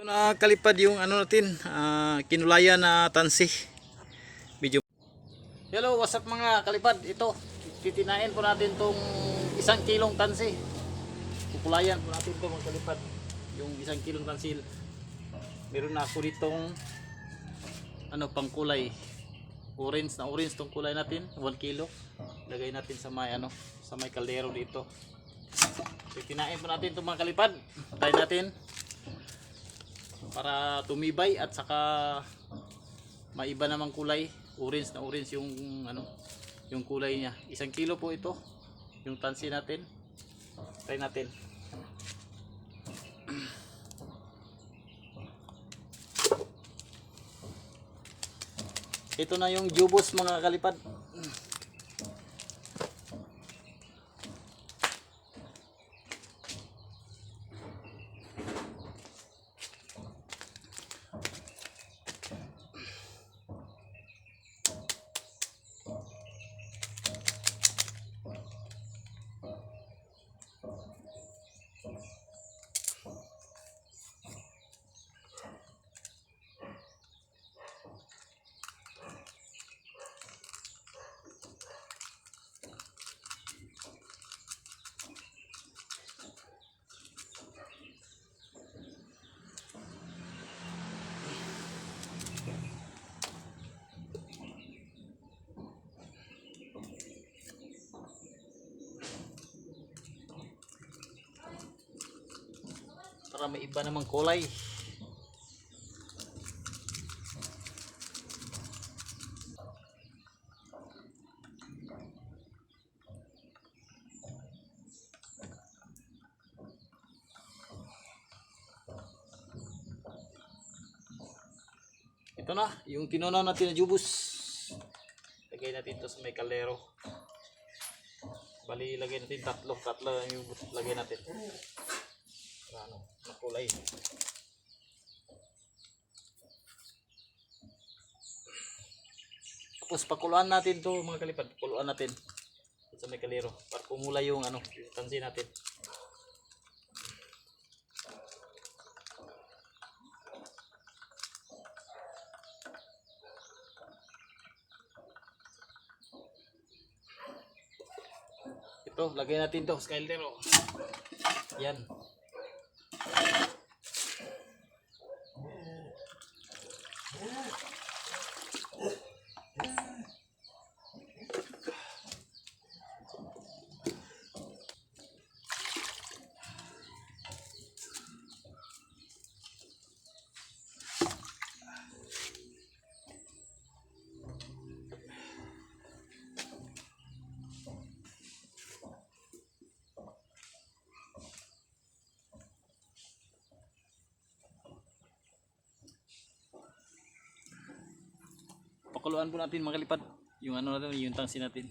Nakalipad yung ano natin, kinulayan na tansi. Medyo. Hello, what's up mga kalipad? Ito, titinain po natin tong 1 kilong tansi. Kukulayan po natin ito mga kalipad. Yung 1 kilong tansil. Meron na ako ditong pangkulay. Orange na orange tong kulay natin, 1 kilo. Lagay natin sa may sa may kaldero dito. Titinain po natin itong mga kalipad. Tayo natin para tumibay at saka maiba namang kulay. Orange na orange yung yung kulay niya. 1 kilo po ito yung tansi natin. Try natin. Ito na yung jubos mga kalipad. Para may iba namang kulay. Ito na, yung tinunaw natin na jubos. Lagay natin ito sa may kaldero. Bali, lagay natin tatlo yung lagay natin. Na kulay. Tapos pakuluan natin to mga kalipad. Pakuluan natin sa may kaldero para kumulay yung yung tansi natin. Ito, lagay natin to sa kaldero. Yan. Pakuluan po natin mga kalipad yung natin, yung tansi natin.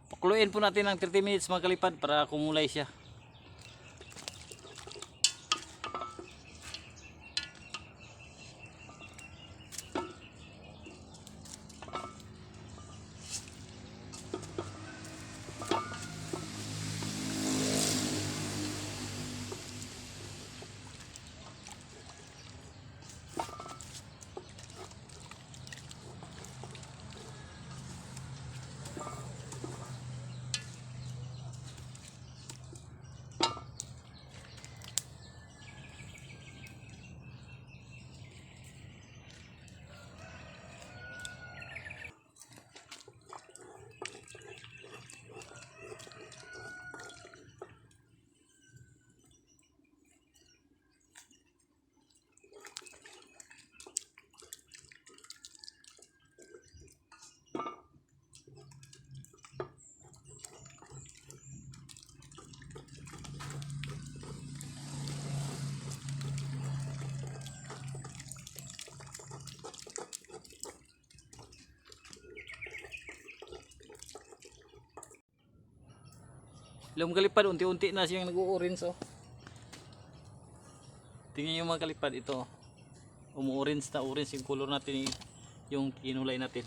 Pakuluin po natin ng 30 minutes mga kalipad para kumulay siya. Yung kalipad unti-unti na siyang nag-o-orange Tingnan niyo mga kalipad, ito umu-orange na orange yung color natin, yung kinulay natin.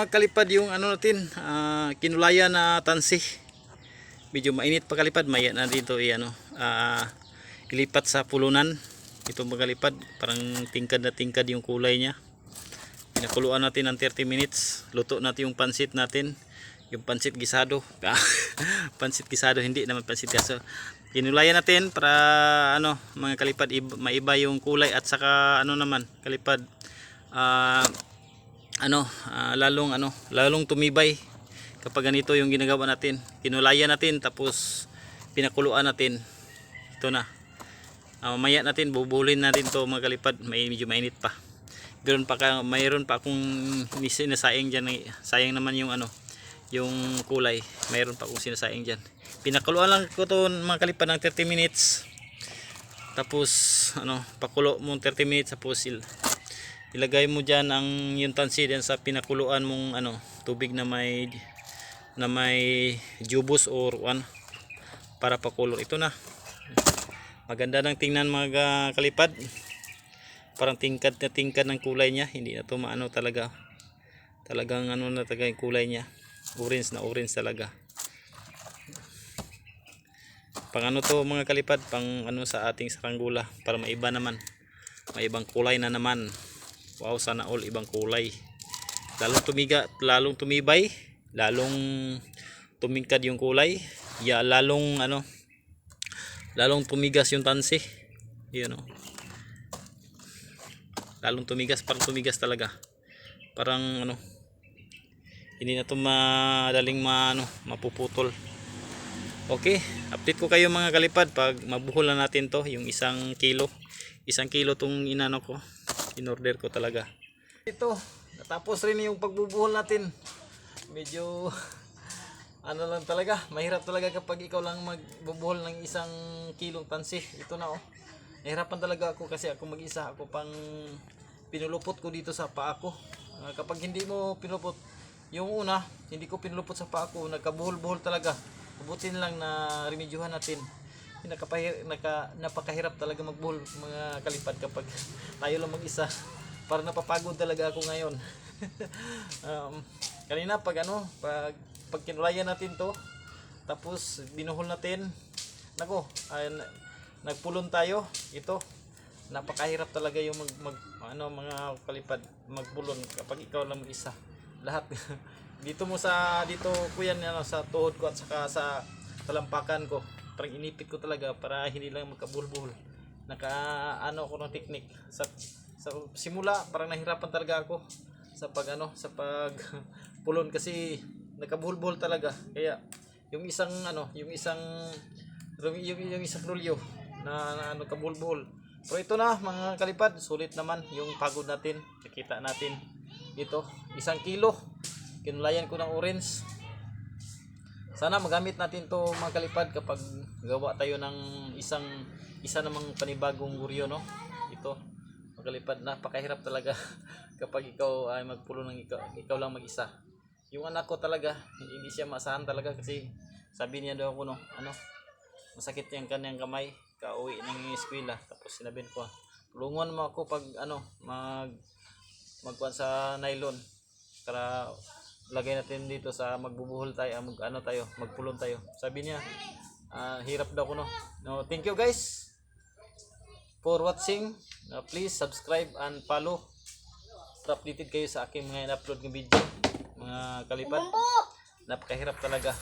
Kalipad yung ano natin, kinulayan na tansi. Medyo mainit pa kalipad, maya na dito ilipat sa pulunan. Ito magalipad, parang tingkad na tingkad yung kulay niya. Pinakuluan natin ng 30 minutes. Luto natin yung pansit natin, yung pansit gisado. Pansit gisado, hindi naman pansit gaso. Kinulayan natin para mga kalipad, maiba yung kulay at saka naman kalipad, lalong tumibay kapag ganito yung ginagawa natin. Kinulayan natin tapos pinakuluan natin. Ito na. Mamaya natin bubuhulin natin to mga kalipad, medyo mainit pa. Mayroon pa akong sinasayang diyan, sayang naman yung yung kulay. Mayroon pa akong sinasayang diyan. Pinakuluan lang ko to mga kalipad ng 30 minutes. Tapos pakulo mo 30 minutes tapos ilagay mo diyan ang yung tansi diyan sa pinakuluan mong tubig na may jubos or para pakulo. Ito na. Maganda ng tingnan mga kalipad. Parang tingkad na tingkad ng kulay niya. Hindi na to talaga. Talagang na talaga yung kulay niya. Orange na orange talaga. Pang to mga kalipad, pang sa ating saranggula para maiba naman. May ibang kulay na naman. Wow, sana all ibang kulay. Lalong tumibay, lalong tumingkad yung kulay. Lalong tumigas yung tansi. Lalong tumigas, parang tumigas talaga. Parang hindi na to madaling mapuputol. Okay, update ko kayo mga kalipad pag mabuhol na natin to, yung 1 kilo. 1 kilo tong ko. In-order ko talaga. Ito, natapos rin yung pagbubuhol natin. Medyo lang talaga, mahirap talaga kapag ikaw lang magbubuhol ng 1 kilong tansi. Ito na nahirapan talaga ako kasi ako mag-isa, ako pang pinulupot ko dito sa paa ko. Kapag hindi mo pinulupot, yung una, hindi ko pinulupot sa paa ko, nagkabuhol-buhol talaga. Ubutin lang na remedyohan natin. Napakahirap talaga magbuhol mga kalipad kapag tayo lang mag-isa. Para napapagod talaga ako ngayon. Kanina pag kinulayan natin to, tapos binuhol natin, nagpulon tayo. Ito, napakahirap talaga yung mga kalipad magpulon kapag ikaw lang mag-isa. Lahat dito ko yan sa tuhod ko at saka sa talampakan ko. Parang inipit ko talaga para hindi lang magkabulbul. Ako ng technique sa simula, parang nahirapan talaga ako sa pag pulon kasi nagkabulbul talaga. Kaya yung isang rulyo na kabulbul. Pero ito na mga kalipad, sulit naman yung pagod natin. Nakita natin dito, 1 kilo. Kinulayan ko ng orange. Sana magamit natin to mga kalipad kapag gawa tayo ng isa namang panibagong guryo, no? Ito, mga kalipad, napakahirap talaga kapag ikaw ay magpulo ng ikaw lang mag-isa. Yung anak ko talaga, hindi siya maasahan talaga kasi sabi niya daw ako masakit yung kanyang kamay, kauwi ng eskwela. Tapos sinabihan ko, tulungan mo ako pag magkuhan sa nylon para lagay natin dito sa magbubuhol tayo, magpulon tayo. Sabi niya, hirap daw ko thank you guys for watching. Please subscribe and follow para updated kayo sa aking mga in-upload ng video mga kalipad. Napakahirap talaga.